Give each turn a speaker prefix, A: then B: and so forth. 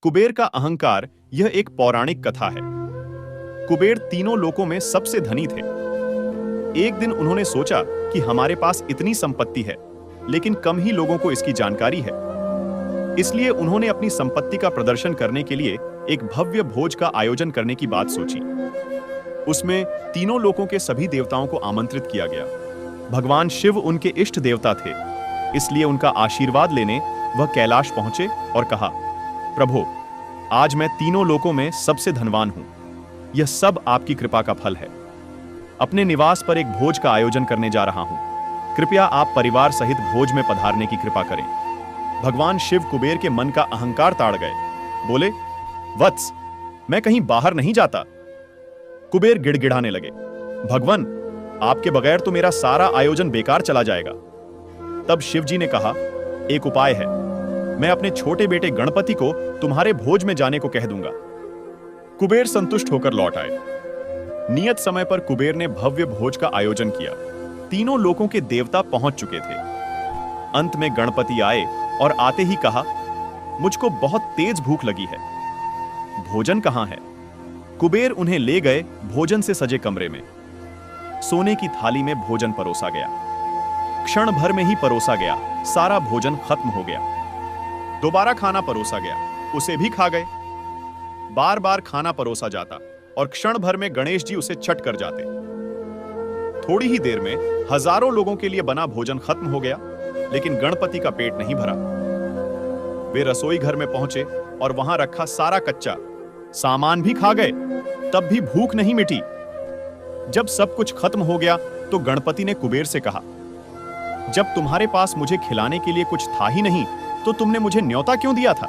A: कुबेर का अहंकार यह एक पौराणिक कथा है। कुबेर तीनों लोकों में सबसे धनी थे। एक दिन उन्होंने सोचा कि हमारे पास इतनी संपत्ति है, लेकिन कम ही लोगों को इसकी जानकारी है। इसलिए उन्होंने अपनी संपत्ति का प्रदर्शन करने के लिए एक भव्य भोज का आयोजन करने की बात सोची। उसमें तीनों लोकों के सभी देवताओं को आमंत्रित किया गया। भगवान शिव उनके इष्ट देवता थे, इसलिए उनका आशीर्वाद लेने वह कैलाश पहुंचे और कहा, प्रभु, आज मैं तीनों लोकों में सबसे धनवान हूं। यह सब आपकी कृपा का फल है। अपने निवास पर एक भोज का आयोजन करने जा रहा हूं। कृपया आप परिवार सहित भोज में पधारने की कृपा करें। भगवान शिव कुबेर के मन का अहंकार ताड़ गए। बोले, वत्स, मैं कहीं बाहर नहीं जाता। कुबेर गिड़गिड़ाने लगे, भगवान, आपके बगैर तो मेरा सारा आयोजन बेकार चला जाएगा। तब शिव जी ने कहा, एक उपाय है। मैं अपने छोटे बेटे गणपति को तुम्हारे भोज में जाने को कह दूंगा। कुबेर संतुष्ट होकर लौट आए। नियत समय पर कुबेर ने भव्य भोज का आयोजन किया। तीनों लोकों के देवता पहुंच चुके थे। अंत में गणपति आए और आते ही कहा, मुझको बहुत तेज भूख लगी है। भोजन कहां है? कुबेर उन्हें ले गए भोजन से सजे कमरे में। सोने की थाली में भोजन परोसा गया। क्षण भर में ही परोसा गया सारा भोजन खत्म हो गया। दोबारा खाना परोसा गया, उसे भी खा गए। बार बार खाना परोसा जाता और क्षण भर में गणेश जी उसे चट कर जाते। थोड़ी ही देर में हजारों लोगों के लिए बना भोजन खत्म हो गया, लेकिन गणपति का पेट नहीं भरा। वे रसोई घर में पहुंचे और वहां रखा सारा कच्चा सामान भी खा गए, तब भी भूख नहीं मिटी। जब सब कुछ खत्म हो गया तो गणपति ने कुबेर से कहा, जब तुम्हारे पास मुझे खिलाने के लिए कुछ था ही नहीं, तो तुमने मुझे न्योता क्यों दिया था?